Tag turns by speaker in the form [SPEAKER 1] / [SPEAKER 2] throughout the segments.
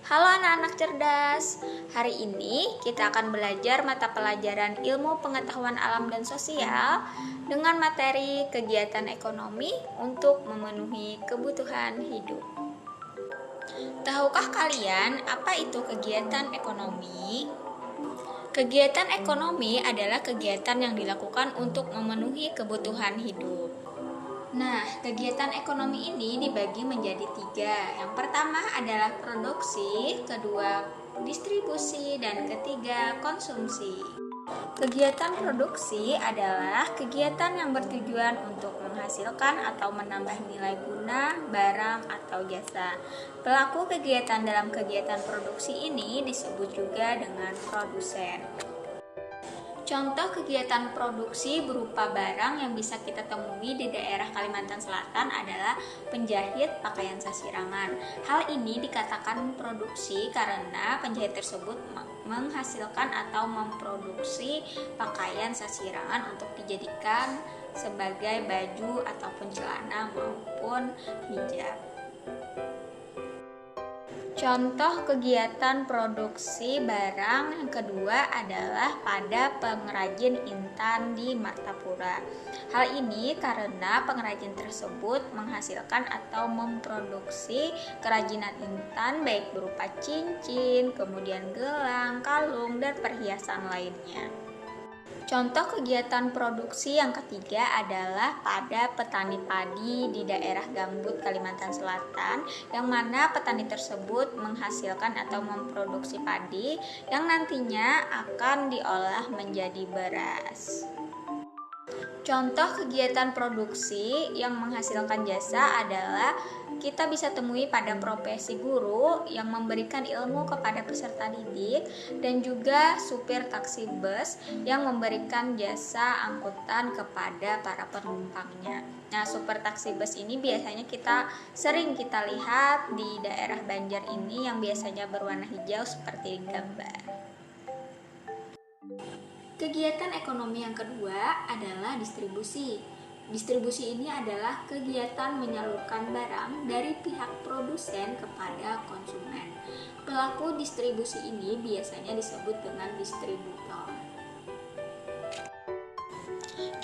[SPEAKER 1] Halo anak-anak cerdas. Hari ini kita akan belajar mata pelajaran Ilmu Pengetahuan Alam dan Sosial dengan materi kegiatan ekonomi untuk memenuhi kebutuhan hidup. Tahukah kalian apa itu kegiatan ekonomi? Kegiatan ekonomi adalah kegiatan yang dilakukan untuk memenuhi kebutuhan hidup. Nah, kegiatan ekonomi ini dibagi menjadi 3. Yang pertama adalah produksi, kedua distribusi, dan ketiga konsumsi. Kegiatan produksi adalah kegiatan yang bertujuan untuk menghasilkan atau menambah nilai guna, barang, atau jasa. Pelaku kegiatan dalam kegiatan produksi ini disebut juga dengan produsen. Contoh kegiatan produksi berupa barang yang bisa kita temui di daerah Kalimantan Selatan adalah penjahit pakaian sasirangan. Hal ini dikatakan produksi karena penjahit tersebut menghasilkan atau memproduksi pakaian sasirangan untuk dijadikan sebagai baju ataupun celana maupun hijab. Contoh kegiatan produksi barang yang kedua adalah pada pengrajin intan di Martapura. Hal ini karena pengrajin tersebut menghasilkan atau memproduksi kerajinan intan baik berupa cincin, kemudian gelang, kalung, dan perhiasan lainnya. Contoh kegiatan produksi yang ketiga adalah pada petani padi di daerah Gambut, Kalimantan Selatan, yang mana petani tersebut menghasilkan atau memproduksi padi yang nantinya akan diolah menjadi beras. Contoh kegiatan produksi yang menghasilkan jasa adalah kita bisa temui pada profesi guru yang memberikan ilmu kepada peserta didik dan juga supir taksi bus yang memberikan jasa angkutan kepada para penumpangnya. Nah, supir taksi bus ini biasanya sering kita lihat di daerah Banjar ini yang biasanya berwarna hijau seperti gambar. Kegiatan ekonomi yang kedua adalah distribusi. Distribusi ini adalah kegiatan menyalurkan barang dari pihak produsen kepada konsumen. Pelaku distribusi ini biasanya disebut dengan distributor.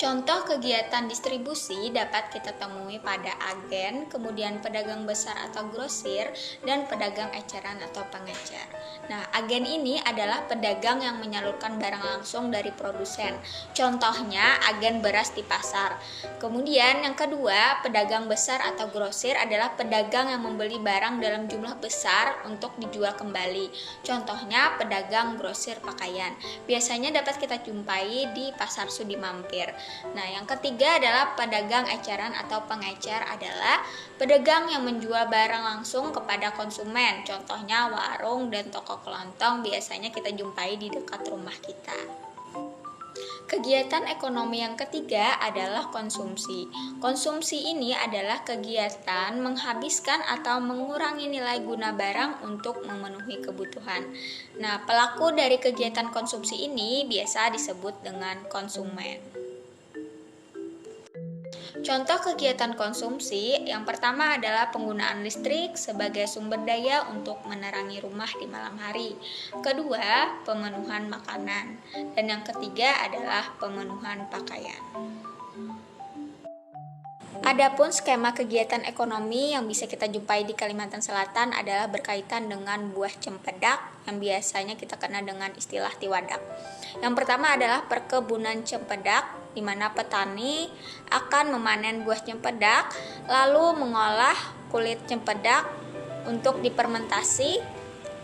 [SPEAKER 1] Contoh kegiatan distribusi dapat kita temui pada agen, kemudian pedagang besar atau grosir, dan pedagang eceran atau pengecer. Nah, agen ini adalah pedagang yang menyalurkan barang langsung dari produsen. Contohnya, agen beras di pasar. Kemudian yang kedua, pedagang besar atau grosir adalah pedagang yang membeli barang dalam jumlah besar untuk dijual kembali. Contohnya, pedagang grosir pakaian. Biasanya dapat kita jumpai di Pasar Sudi Mampir. Nah, yang ketiga adalah pedagang eceran atau pengecer adalah pedagang yang menjual barang langsung kepada konsumen. Contohnya warung dan toko kelontong biasanya kita jumpai di dekat rumah kita. Kegiatan ekonomi yang ketiga adalah konsumsi. Konsumsi ini adalah kegiatan menghabiskan atau mengurangi nilai guna barang untuk memenuhi kebutuhan. Nah, pelaku dari kegiatan konsumsi ini biasa disebut dengan konsumen. Contoh kegiatan konsumsi yang pertama adalah penggunaan listrik sebagai sumber daya untuk menerangi rumah di malam hari. Kedua, pemenuhan makanan. Dan yang ketiga adalah pemenuhan pakaian. Adapun skema kegiatan ekonomi yang bisa kita jumpai di Kalimantan Selatan adalah berkaitan dengan buah cempedak yang biasanya kita kenal dengan istilah tiwadak. Yang pertama adalah perkebunan cempedak, di mana petani akan memanen buah cempedak lalu mengolah kulit cempedak untuk difermentasi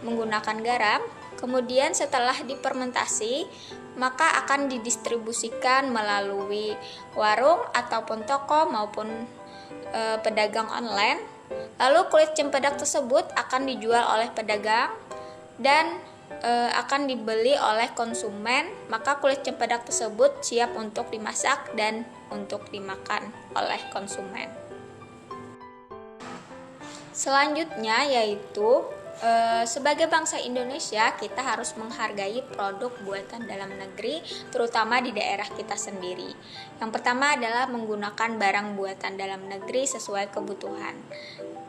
[SPEAKER 1] menggunakan garam. Kemudian setelah difermentasi, maka akan didistribusikan melalui warung ataupun toko maupun pedagang online. Lalu kulit cempedak tersebut akan dijual oleh pedagang dan akan dibeli oleh konsumen. Maka kulit cempedak tersebut siap untuk dimasak dan untuk dimakan oleh konsumen. Selanjutnya yaitu sebagai bangsa Indonesia, kita harus menghargai produk buatan dalam negeri, terutama di daerah kita sendiri. Yang pertama adalah menggunakan barang buatan dalam negeri sesuai kebutuhan.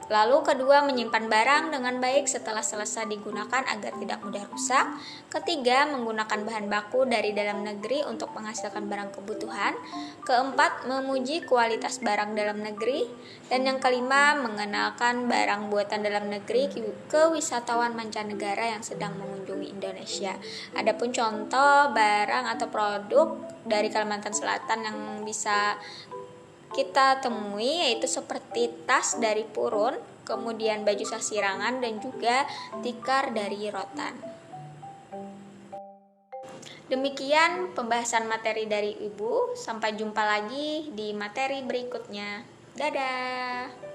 [SPEAKER 1] Lalu kedua, menyimpan barang dengan baik setelah selesai digunakan agar tidak mudah rusak. Ketiga, menggunakan bahan baku dari dalam negeri untuk menghasilkan barang kebutuhan. Keempat, memuji kualitas barang dalam negeri. Dan yang kelima, mengenalkan barang buatan dalam negeri ke wisatawan mancanegara yang sedang mengunjungi Indonesia. Adapun contoh barang atau produk dari Kalimantan Selatan yang bisa kita temui yaitu seperti tas dari Purun, kemudian baju sasirangan, dan juga tikar dari rotan. Demikian pembahasan materi dari Ibu. Sampai jumpa lagi di materi berikutnya. Dadah.